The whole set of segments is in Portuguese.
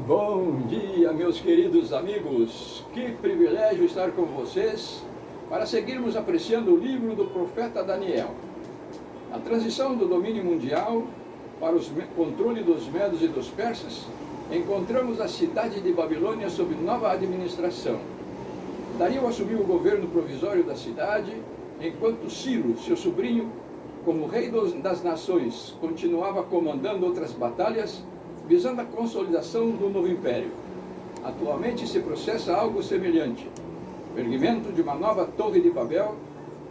Bom dia, meus queridos amigos. Que privilégio estar com vocês para seguirmos apreciando o livro do profeta Daniel. Na transição do domínio mundial para o controle dos medos e dos persas, encontramos a cidade de Babilônia sob nova administração. Dario assumiu o governo provisório da cidade, enquanto Ciro, seu sobrinho, como rei das nações, continuava comandando outras batalhas, visando a consolidação do novo império. Atualmente se processa algo semelhante: o erguimento de uma nova Torre de Babel,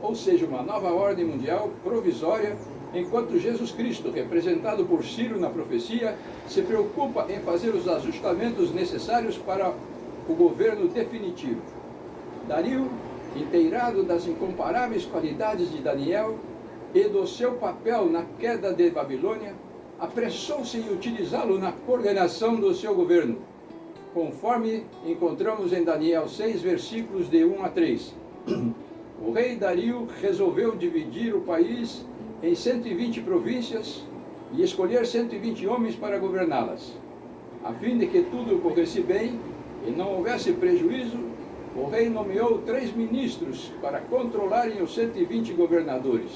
ou seja, uma nova ordem mundial provisória, enquanto Jesus Cristo, representado por Ciro na profecia, se preocupa em fazer os ajustamentos necessários para o governo definitivo. Dario, inteirado das incomparáveis qualidades de Daniel e do seu papel na queda de Babilônia, apressou-se em utilizá-lo na coordenação do seu governo, conforme encontramos em Daniel 6, versículos de 1 a 3. O rei Dario resolveu dividir o país em 120 províncias e escolher 120 homens para governá-las. A fim de que tudo corresse bem e não houvesse prejuízo, o rei nomeou 3 ministros para controlarem os 120 governadores.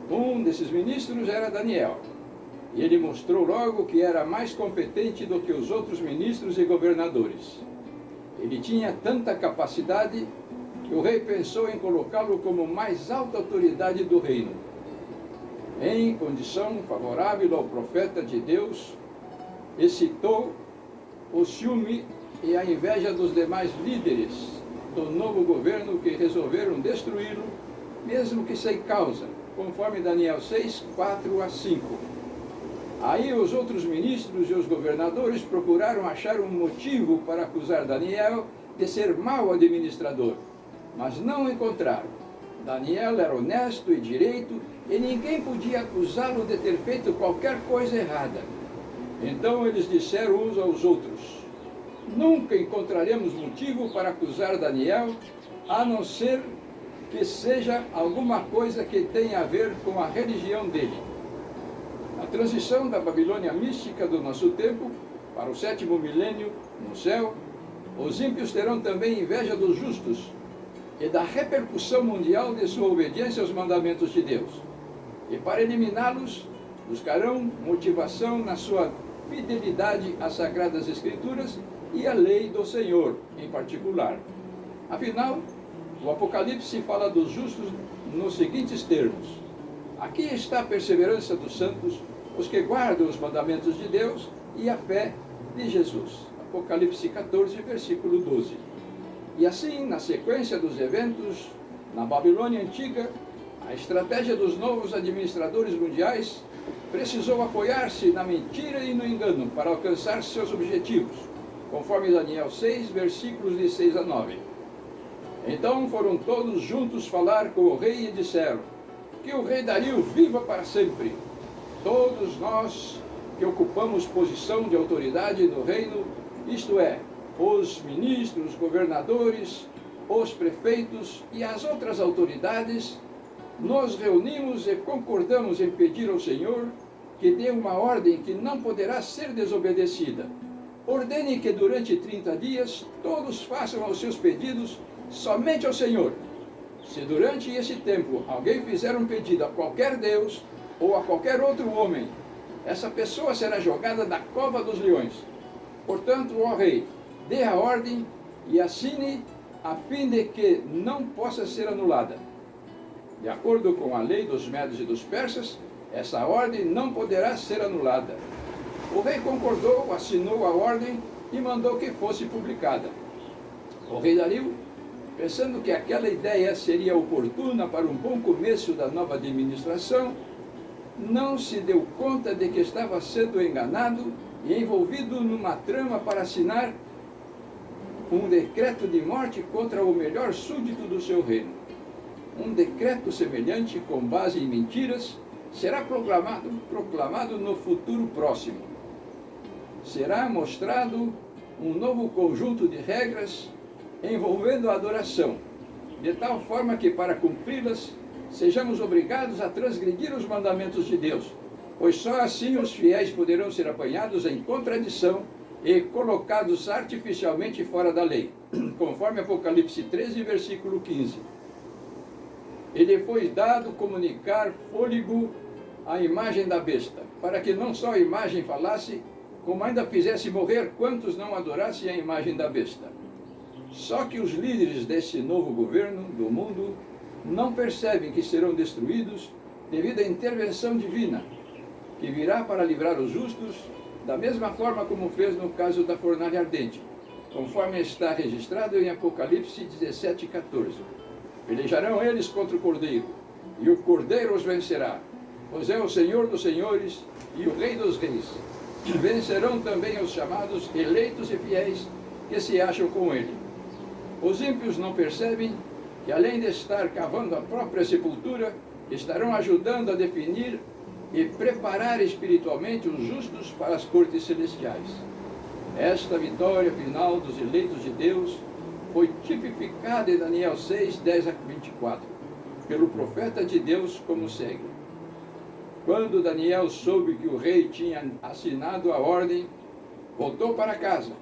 Um desses ministros era Daniel, e ele mostrou logo que era mais competente do que os outros ministros e governadores. Ele tinha tanta capacidade que o rei pensou em colocá-lo como mais alta autoridade do reino. Em condição favorável ao profeta de Deus, excitou o ciúme e a inveja dos demais líderes do novo governo, que resolveram destruí-lo, mesmo que sem causa, conforme Daniel 6, 4 a 5. Aí os outros ministros e os governadores procuraram achar um motivo para acusar Daniel de ser mau administrador, mas não encontraram. Daniel era honesto e direito e ninguém podia acusá-lo de ter feito qualquer coisa errada. Então eles disseram uns aos outros: nunca encontraremos motivo para acusar Daniel, a não ser que seja alguma coisa que tenha a ver com a religião dele. A transição da Babilônia mística do nosso tempo para o 7º milênio no céu, os ímpios terão também inveja dos justos e da repercussão mundial de sua obediência aos mandamentos de Deus. E para eliminá-los, buscarão motivação na sua fidelidade às Sagradas Escrituras e à lei do Senhor, em particular. Afinal, o Apocalipse fala dos justos nos seguintes termos: aqui está a perseverança dos santos, os que guardam os mandamentos de Deus e a fé de Jesus. Apocalipse 14, versículo 12. E assim, na sequência dos eventos, na Babilônia Antiga, a estratégia dos novos administradores mundiais precisou apoiar-se na mentira e no engano para alcançar seus objetivos, conforme Daniel 6, versículos de 6 a 9. Então foram todos juntos falar com o rei e disseram: que o rei Dario viva para sempre. Todos nós que ocupamos posição de autoridade no reino, isto é, os ministros, governadores, os prefeitos e as outras autoridades, nos reunimos e concordamos em pedir ao Senhor que dê uma ordem que não poderá ser desobedecida. Ordene que durante 30 dias todos façam os seus pedidos somente ao Senhor. Se durante esse tempo alguém fizer um pedido a qualquer Deus ou a qualquer outro homem, essa pessoa será jogada na cova dos leões. Portanto, ó rei, dê a ordem e assine, a fim de que não possa ser anulada. De acordo com a lei dos medos e dos persas, essa ordem não poderá ser anulada. O rei concordou, assinou a ordem e mandou que fosse publicada. O rei Dario, pensando que aquela ideia seria oportuna para um bom começo da nova administração, não se deu conta de que estava sendo enganado e envolvido numa trama para assinar um decreto de morte contra o melhor súdito do seu reino. Um decreto semelhante, com base em mentiras, será proclamado no futuro próximo. Será mostrado um novo conjunto de regras envolvendo a adoração, de tal forma que, para cumpri-las, sejamos obrigados a transgredir os mandamentos de Deus, pois só assim os fiéis poderão ser apanhados em contradição e colocados artificialmente fora da lei, conforme Apocalipse 13, versículo 15. Ele foi dado comunicar fôlego à imagem da besta, para que não só a imagem falasse, como ainda fizesse morrer quantos não adorassem a imagem da besta. Só que os líderes desse novo governo do mundo não percebem que serão destruídos devido à intervenção divina, que virá para livrar os justos, da mesma forma como fez no caso da fornalha ardente, conforme está registrado em Apocalipse 17, 14. Pelejarão eles contra o Cordeiro, e o Cordeiro os vencerá, pois é o Senhor dos senhores e o Rei dos reis. Vencerão também os chamados eleitos e fiéis que se acham com ele. Os ímpios não percebem que, além de estar cavando a própria sepultura, estarão ajudando a definir e preparar espiritualmente os justos para as cortes celestiais. Esta vitória final dos eleitos de Deus foi tipificada em Daniel 6, 10 a 24, pelo profeta de Deus como segue. Quando Daniel soube que o rei tinha assinado a ordem, voltou para casa.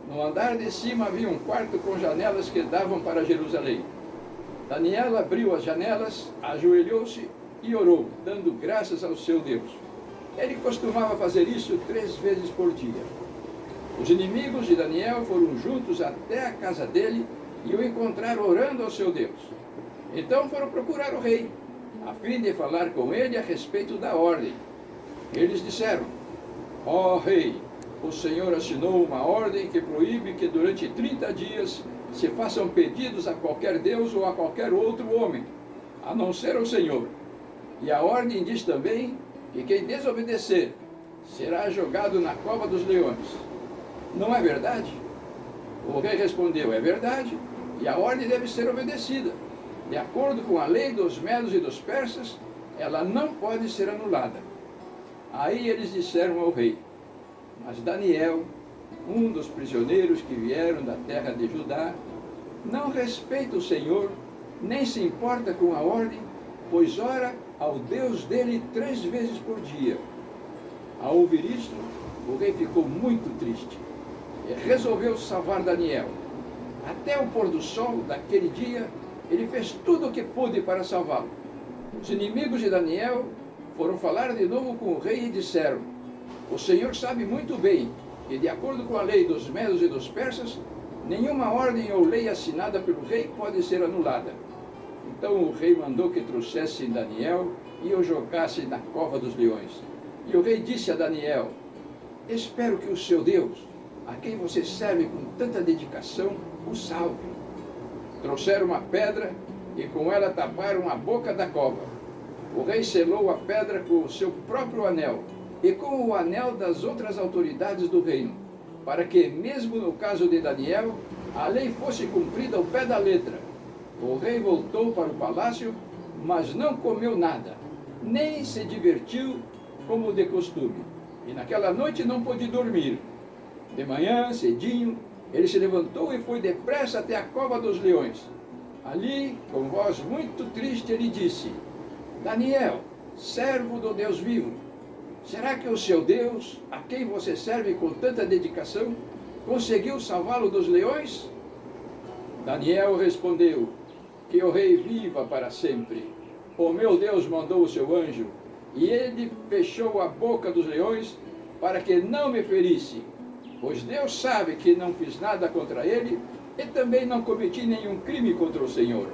No andar de cima havia um quarto com janelas que davam para Jerusalém. Daniel abriu as janelas, ajoelhou-se e orou, dando graças ao seu Deus. Ele costumava fazer isso 3 vezes por dia. Os inimigos de Daniel foram juntos até a casa dele e o encontraram orando ao seu Deus. Então foram procurar o rei, a fim de falar com ele a respeito da ordem. Eles disseram: ó rei, o Senhor assinou uma ordem que proíbe que durante 30 dias se façam pedidos a qualquer Deus ou a qualquer outro homem, a não ser o Senhor. E a ordem diz também que quem desobedecer será jogado na cova dos leões. Não é verdade? O rei respondeu: é verdade, e a ordem deve ser obedecida. De acordo com a lei dos medos e dos persas, ela não pode ser anulada. Aí eles disseram ao rei: mas Daniel, um dos prisioneiros que vieram da terra de Judá, não respeita o Senhor, nem se importa com a ordem, pois ora ao Deus dele 3 vezes por dia. Ao ouvir isto, o rei ficou muito triste e resolveu salvar Daniel. Até o pôr do sol daquele dia, ele fez tudo o que pôde para salvá-lo. Os inimigos de Daniel foram falar de novo com o rei e disseram: o Senhor sabe muito bem que, de acordo com a lei dos medos e dos persas, nenhuma ordem ou lei assinada pelo rei pode ser anulada. Então o rei mandou que trouxessem Daniel e o jogassem na cova dos leões. E o rei disse a Daniel: espero que o seu Deus, a quem você serve com tanta dedicação, o salve. Trouxeram uma pedra e com ela taparam a boca da cova. O rei selou a pedra com o seu próprio anel e com o anel das outras autoridades do reino, para que, mesmo no caso de Daniel, a lei fosse cumprida ao pé da letra. O rei voltou para o palácio, mas não comeu nada, nem se divertiu como de costume, e naquela noite não pôde dormir. De manhã, cedinho, ele se levantou e foi depressa até a cova dos leões. Ali, com voz muito triste, ele disse: Daniel, servo do Deus vivo, será que o seu Deus, a quem você serve com tanta dedicação, conseguiu salvá-lo dos leões? Daniel respondeu: que o rei viva para sempre. O meu Deus mandou o seu anjo, e ele fechou a boca dos leões para que não me ferisse, pois Deus sabe que não fiz nada contra ele e também não cometi nenhum crime contra o Senhor.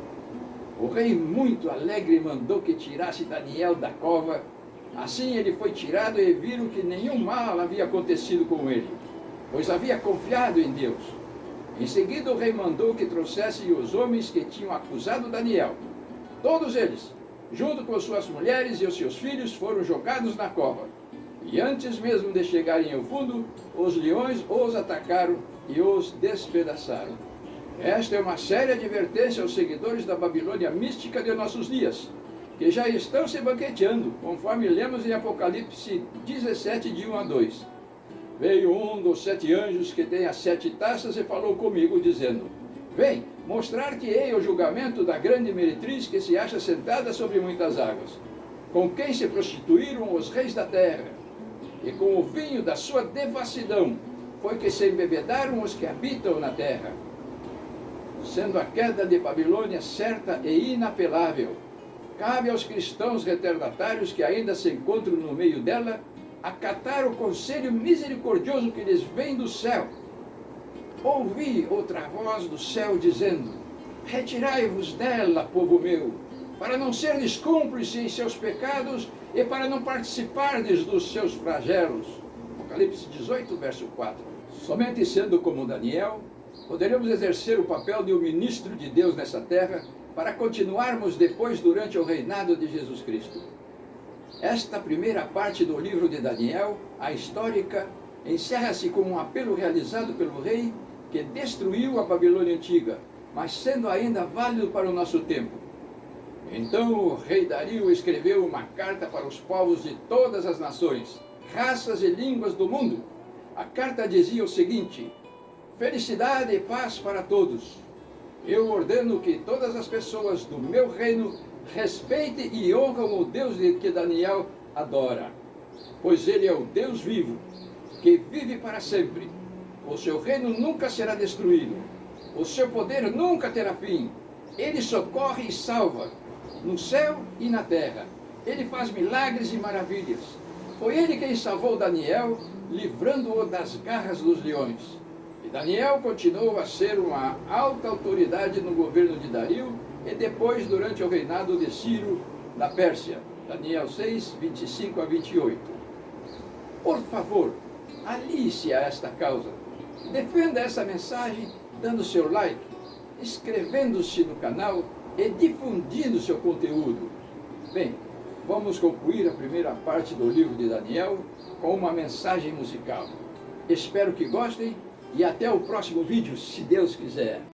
O rei, muito alegre, mandou que tirasse Daniel da cova. Assim ele foi tirado e viram que nenhum mal havia acontecido com ele, pois havia confiado em Deus. Em seguida o rei mandou que trouxessem os homens que tinham acusado Daniel. Todos eles, junto com suas mulheres e os seus filhos, foram jogados na cova. E antes mesmo de chegarem ao fundo, os leões os atacaram e os despedaçaram. Esta é uma séria advertência aos seguidores da Babilônia mística de nossos dias, que já estão se banqueteando, conforme lemos em Apocalipse 17, de 1 a 2. Veio um dos 7 anjos que tem as 7 taças e falou comigo, dizendo: vem, mostrar-te-ei o julgamento da grande meretriz que se acha sentada sobre muitas águas, com quem se prostituíram os reis da terra, e com o vinho da sua devassidão foi que se embebedaram os que habitam na terra, sendo a queda de Babilônia certa e inapelável. Cabe aos cristãos retardatários que ainda se encontram no meio dela acatar o conselho misericordioso que lhes vem do céu. Ouvi outra voz do céu dizendo: retirai-vos dela, povo meu, para não serdes cúmplices em seus pecados e para não participardes dos seus flagelos. Apocalipse 18, verso 4. Somente sendo como Daniel, poderemos exercer o papel de um ministro de Deus nessa terra para continuarmos depois durante o reinado de Jesus Cristo. Esta primeira parte do livro de Daniel, a histórica, encerra-se com um apelo realizado pelo rei que destruiu a Babilônia antiga, mas sendo ainda válido para o nosso tempo. Então o rei Dario escreveu uma carta para os povos de todas as nações, raças e línguas do mundo. A carta dizia o seguinte: felicidade e paz para todos. Eu ordeno que todas as pessoas do meu reino respeitem e honram o Deus que Daniel adora, pois ele é o Deus vivo, que vive para sempre. O seu reino nunca será destruído, o seu poder nunca terá fim. Ele socorre e salva, no céu e na terra. Ele faz milagres e maravilhas. Foi ele quem salvou Daniel, livrando-o das garras dos leões. E Daniel continuou a ser uma alta autoridade no governo de Dario e depois durante o reinado de Ciro da Pérsia. Daniel 6, 25 a 28. Por favor, alie-se a esta causa. Defenda essa mensagem dando seu like, inscrevendo-se no canal e difundindo seu conteúdo. Bem, vamos concluir a primeira parte do livro de Daniel com uma mensagem musical. Espero que gostem e até o próximo vídeo, se Deus quiser.